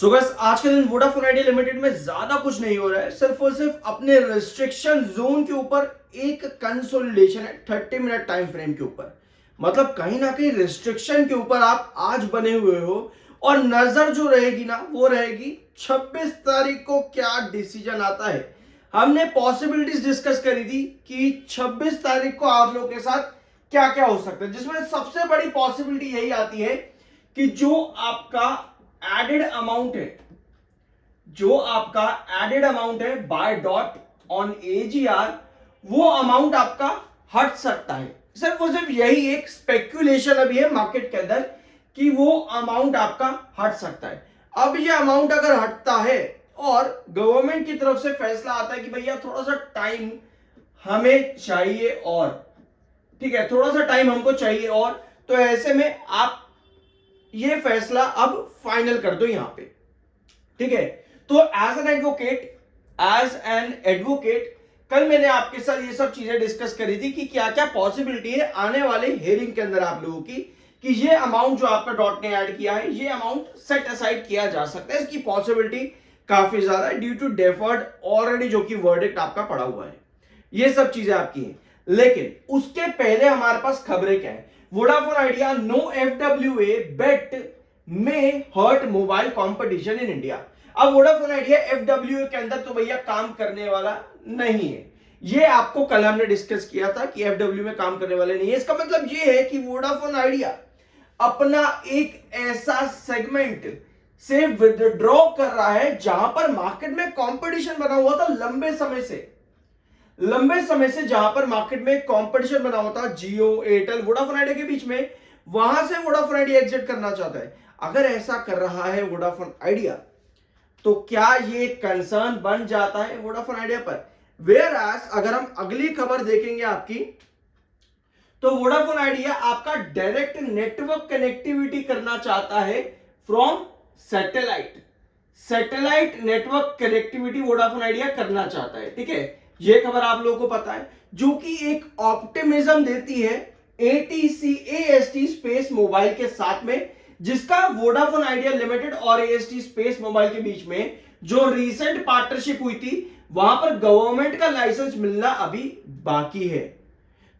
सो बस आज के दिन वोडाफोन आइडिया लिमिटेड में ज्यादा कुछ नहीं हो रहा है, सिर्फ और सिर्फ अपने रिस्ट्रिक्शन जोन के ऊपर एक कंसोलिडेशन है 30 मिनट टाइम फ्रेम के ऊपर। मतलब कहीं ना कहीं रिस्ट्रिक्शन के ऊपर आप आज बने हुए हो और नजर जो रहेगी ना वो रहेगी 26 तारीख को क्या डिसीजन आता है। हमने पॉसिबिलिटीज डिस्कस करी थी कि 26 तारीख को आप लोगों के साथ क्या क्या हो सकता है, जिसमें सबसे बड़ी पॉसिबिलिटी यही आती है कि जो आपका एडेड अमाउंट है, जो आपका एडेड अमाउंट है बाय डॉट ऑन एजीआर, वो अमाउंट आपका हट सकता है। सिर्फ और सिर्फ यही एक स्पेक्यूलेशन अभी है मार्केट के अंदर कि वो अमाउंट आपका हट सकता है। अब ये अमाउंट अगर हटता है और गवर्नमेंट की तरफ से फैसला आता है कि भैया थोड़ा सा टाइम हमें चाहिए और, ठीक है, थोड़ा सा टाइम हमको चाहिए और, तो ऐसे में आप ये फैसला अब फाइनल कर दो यहां पे, ठीक है। तो एज एन एडवोकेट कल मैंने आपके साथ ये सब चीजें डिस्कस करी थी कि क्या क्या पॉसिबिलिटी है आने वाले हियरिंग के अंदर आप लोगों की कि ये अमाउंट जो आपका डॉट ने ऐड किया है ये अमाउंट सेट असाइड किया जा सकता है। इसकी पॉसिबिलिटी काफी ज्यादा है ड्यू टू डेफर्ड ऑलरेडी जो कि वर्डिक्ट आपका पड़ा हुआ है। ये सब चीजें आपकी हैं, लेकिन उसके पहले हमारे पास खबरें क्या है। Vodafone Idea no FWA bet में hurt mobile competition in India. अब वोडाफोन आइडिया एफडब्ल्यूए के अंदर तो भैया काम करने वाला नहीं है, ये आपको कल हमने डिस्कस किया था कि एफडब्ल्यू में काम करने वाले नहीं है। इसका मतलब ये है कि वोडाफोन आइडिया अपना एक ऐसा सेगमेंट से विथड्रॉ कर रहा है जहां पर मार्केट में कंपटीशन बना हुआ था लंबे समय से जहां पर मार्केट में कंपटीशन बना हुआ था जियो, एयरटेल, वोडाफोन आइडिया के बीच में, वहां से वोडाफोन आइडिया एग्जिट करना चाहता है। अगर ऐसा कर रहा है वोडाफोन आइडिया तो क्या ये कंसर्न बन जाता है वोडाफोन आइडिया पर। वेयर एज अगर हम अगली खबर देखेंगे आपकी, तो वोडाफोन आइडिया आपका डायरेक्ट नेटवर्क कनेक्टिविटी करना चाहता है from satellite network connectivity Vodafone idea करना चाहता है, ठीक है। ये खबर आप लोगों को पता है, जो कि एक ऑप्टिमिज्म देती है एटीसी एएसटी स्पेस मोबाइल के साथ में, जिसका वोडाफोन आइडिया लिमिटेड और एएसटी स्पेस मोबाइल के बीच में जो रीसेंट पार्टनरशिप हुई थी वहां पर गवर्नमेंट का लाइसेंस मिलना अभी बाकी है।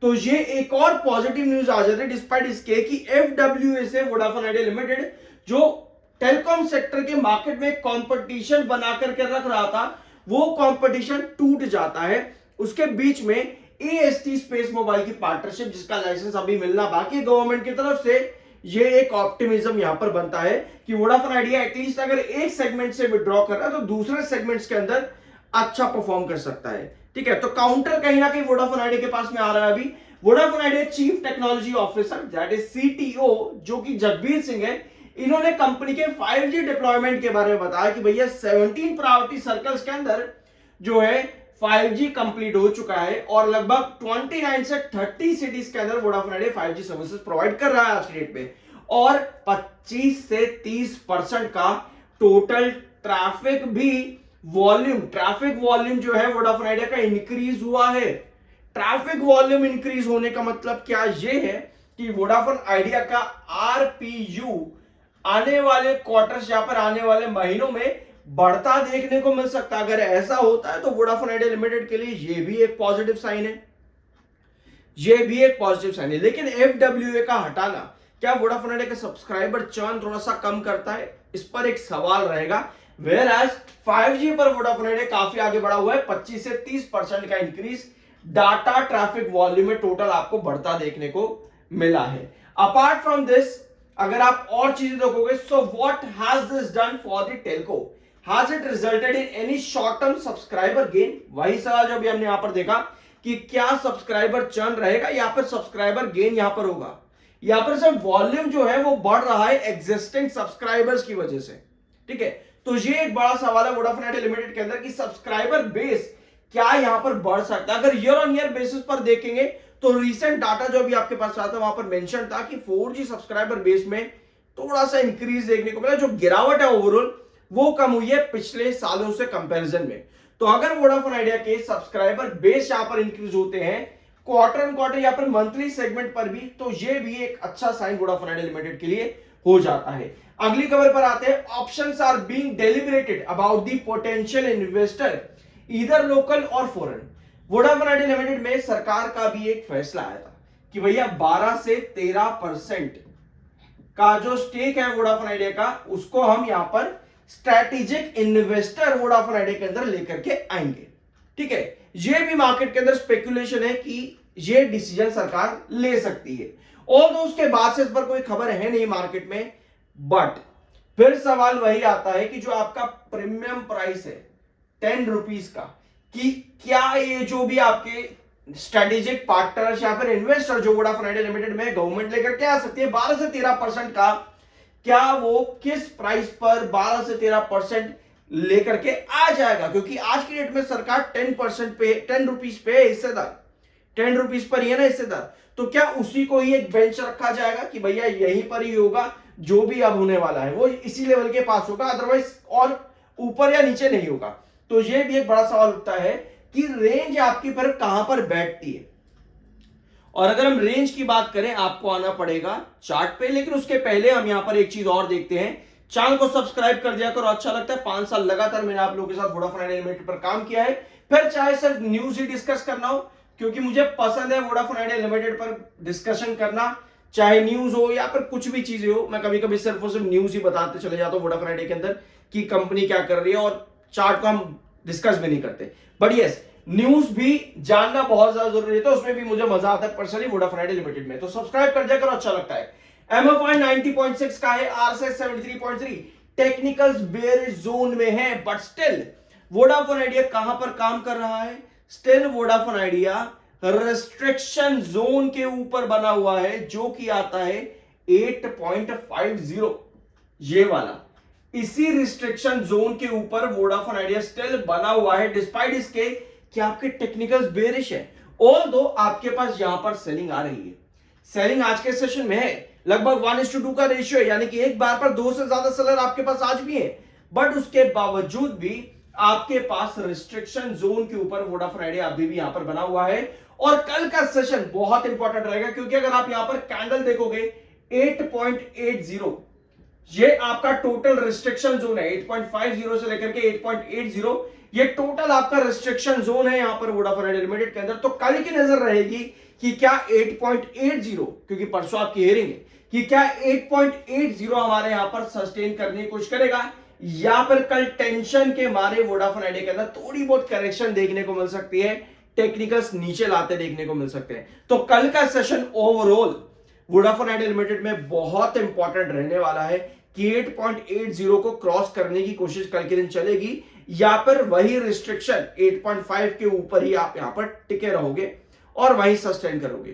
तो ये एक और पॉजिटिव न्यूज आ जाती है डिस्पाइट इसके कि एफडब्ल्यूए से वोडाफोन आइडिया लिमिटेड जो टेलीकॉम सेक्टर के मार्केट में कंपटीशन बना करके रख रहा था वो कंपटीशन टूट जाता है। उसके बीच में एएसटी स्पेस मोबाइल की पार्टनरशिप जिसका लाइसेंस अभी मिलना बाकी गवर्नमेंट की तरफ से, ये एक ऑप्टिमिज्म यहां पर बनता है कि वोडाफोन आइडिया एटलीस्ट अगर एक सेगमेंट से विड्रॉ कर रहा है तो दूसरे सेगमेंट्स के अंदर अच्छा परफॉर्म कर सकता है, ठीक है। तो काउंटर कहीं ना कहीं वोडाफोन आइडिया के पास में आ रहा है अभी। Vodafone idea chief technology officer that is CTO जो कि जगबीर सिंह है, इन्होंने कंपनी के 5G डिप्लॉयमेंट के बारे में बताया कि भैया 17 प्रायोरिटी सर्कल्स के अंदर जो है 5G कंप्लीट हो चुका है और लगभग 29 से 30 सिटीज के अंदर Vodafone idea 5G services provide कर रहा है आज की डेट में, और 25 से 30% का टोटल ट्रैफिक वॉल्यूम जो है वोडाफोन आइडिया का इंक्रीज हुआ है। ट्रैफिक वॉल्यूम इंक्रीज होने का मतलब क्या ये है कि वोडाफोन आइडिया का आरपीयू आने वाले क्वार्टर्स या पर आने वाले महीनों में बढ़ता देखने को मिल सकता है। अगर ऐसा होता है तो वोडाफोन आइडिया लिमिटेड के लिए ये भी एक पॉजिटिव साइन है, लेकिन एफडब्ल्यूए का हटाना क्या वोडाफोन आइडिया का सब्सक्राइबर चर्न थोड़ा सा कम करता है, इस पर एक सवाल रहेगा। वेयर एज 5G पर वोडाफोन आइडिया काफी आगे बढ़ा हुआ है, 25 से 30% का इंक्रीज डाटा ट्रैफिक वॉल्यूम में टोटल आपको बढ़ता देखने को मिला है। अपार्ट फ्रॉम दिस अगर आप और चीजें देखोगे, so what has this done for the Telco, has it resulted in any short term subscriber gain. वही सवाल जो भी हमने यहां पर देखा कि क्या सब्सक्राइबर चर्न रहेगा या फिर सब्सक्राइबर गेन यहां पर होगा। यहां पर सिर्फ वॉल्यूम जो है वो बढ़ रहा है एग्जिस्टिंग सब्सक्राइबर्स की वजह से, ठीक है। तो ये एक बड़ा सवाल है वोडाफोन आइडिया लिमिटेड के अंदर कि सब्सक्राइबर बेस क्या यहां पर बढ़ सकता है। अगर ईयर ऑन ईयर बेसिस पर देखेंगे तो रीसेंट डाटा जो भी आपके पास आता है वहां पर मेंशन था कि 4G सब्सक्राइबर बेस में थोड़ा सा इंक्रीज देखने को मिला, जो गिरावट है ओवरऑल वो कम हुई है पिछले सालों से कंपैरिजन में। तो अगर वोडाफोन आइडिया के सब्सक्राइबर बेस यहां पर इंक्रीज होते हैं क्वार्टर ऑन क्वार्टर या फिर मंथली सेगमेंट पर भी, तो ये भी एक अच्छा साइन वोडाफोन आइडिया लिमिटेड के लिए हो जाता है। अगली खबर पर आते हैं, options are being deliberated about the potential investor either local और फॉरेन। वोडाफोन आइडिया लिमिटेड में सरकार का भी एक फैसला आया था कि भैया 12 से 13% का जो स्टेक है वोडाफोन आइडिया का, उसको हम यहां पर स्ट्रैटेजिक इन्वेस्टर वोडाफोन आइडिया के अंदर लेकर के आएंगे। ठीक है, ये भी मार्केट के अंदर स्पेकुलेशन है कि ये डिसीजन सरकार ले सकती है। और उसके बाद से इस पर कोई खबर है नहीं मार्केट में, बट फिर सवाल वही आता है कि जो आपका प्रीमियम प्राइस है 10 रुपीज का, कि क्या ये जो भी आपके स्ट्रेटेजिक पार्टनर्स या फिर इन्वेस्टर जो वोडाफोन आइडिया लिमिटेड में गवर्नमेंट लेकर के आ सकती है 12 से 13% का, क्या वो किस प्राइस पर 12 से 13% लेकर के आ जाएगा? क्योंकि आज की डेट में सरकार 10% पे 10 रुपीज पे हिस्सेदार, 10 रुपीज पर ही है ना हिस्सेदार, तो क्या उसी को ही एक बेंच रखा जाएगा कि भैया यहीं पर ही होगा, जो भी अब होने वाला है वो इसी लेवल के पास होगा, अदरवाइज और ऊपर या नीचे नहीं होगा? तो ये भी एक बड़ा सवाल उठता है कि रेंज आपकी पर कहां पर बैठती है। और अगर हम रेंज की बात करें, आपको आना पड़ेगा चार्ट पे, लेकिन उसके पहले हम यहां पर एक चीज और देखते हैं। चैनल को सब्सक्राइब कर दिया करो, अच्छा लगता है। 5 साल लगातार मैंने आप लोगों के साथ वोडाफोन आइडिया लिमिटेड पर काम किया है, फिर चाहे सिर्फ न्यूज ही डिस्कस करना हो, क्योंकि मुझे पसंद है वोडाफोन आइडिया लिमिटेड पर डिस्कशन करना, चाहे न्यूज हो या फिर कुछ भी चीजें हो। मैं कभी कभी सिर्फ और सिर्फ न्यूज ही बताते चले जाता हूं वोडाफोन आइडिया के अंदर कि कंपनी क्या कर रही है, और चार्ट को हम डिस्कस भी नहीं करते। बट यस, न्यूज भी जानना बहुत ज्यादा जरूरी है, तो उसमें भी मुझे मजा आता है पर्सनली वोडाफोन आइडिया लिमिटेड में। तो सब्सक्राइब कर दिया करो, अच्छा लगता है। एमएफआई 90.6 का है, आरएसआई 73.3, टेक्निकल्स बेयरिश जोन में है, बट स्टिल वोडाफोन आइडिया कहां पर काम कर रहा है? Still Vodafone idea restriction zone के ऊपर बना हुआ है, जो कि आता है 8.50, ये वाला। इसी रिस्ट्रिक्शन जोन के ऊपर वोडाफोन आइडिया स्टिल बना हुआ है, डिस्पाइट इसके कि आपके टेक्निकल्स बेरिश है। ऑल्दो आपके पास यहां पर सेलिंग आ रही है, सेलिंग आज के सेशन में है, लगभग 1:2 का रेशियो है, यानी कि एक बार पर 2 से ज्यादा सेलर आपके पास आज भी है। बट उसके बावजूद भी आपके पास रिस्ट्रिक्शन जोन के ऊपर वोडाफोन आइडिया अभी भी यहां पर बना हुआ है। और कल का सेशन बहुत इंपॉर्टेंट रहेगा, क्योंकि अगर आप यहां पर कैंडल देखोगे 8.80, ये आपका टोटल रिस्ट्रिक्शन जोन है। 8.50 से लेकर के 8.80 ये टोटल आपका रिस्ट्रिक्शन जोन है यहां पर वोडाफोन आइडिया लिमिटेड के अंदर। तो कल की नजर रहेगी कि क्या 8.80, क्योंकि परसों आपकी हियरिंग है, कि क्या 8.80 हमारे यहां पर सस्टेन करने की कोशिश करेगा, या फिर कल टेंशन के मारे वोडाफोन आइडिया के अंदर थोड़ी बहुत करेक्शन देखने को मिल सकती है, टेक्निकल्स नीचे लाते देखने को मिल सकते हैं। तो कल का session overall Vodafone Idea limited में बहुत इंपॉर्टेंट रहने वाला है कि 8.80 को क्रॉस करने की कोशिश कल के दिन चलेगी, या फिर वही रिस्ट्रिक्शन 8.5 के ऊपर ही आप यहां पर टिके रहोगे और वही सस्टेन करोगे।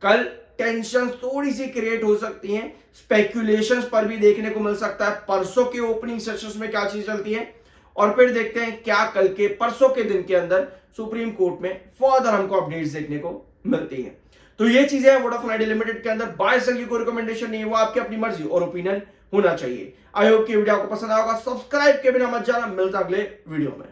कल टेंशन थोड़ी सी क्रिएट हो सकती हैं, स्पेक्यूलेशंस पर भी देखने को मिल सकता है, परसों के ओपनिंग सेशंस में क्या चीज चलती है, और फिर देखते हैं क्या कल के परसों के दिन के अंदर सुप्रीम कोर्ट में फर्दर हमको अपडेट्स देखने को मिलती है। तो ये चीजें है वोडाफोन आइडिया लिमिटेड के अंदर। बाय सेल की कोई रिकमेंडेशन नहीं है, वो आपकी अपनी मर्जी और ओपिनियन होना चाहिए। आई होप कि वीडियो आपको पसंद आएगा, सब्सक्राइब के बिना मत जाना। मिलता अगले वीडियो में।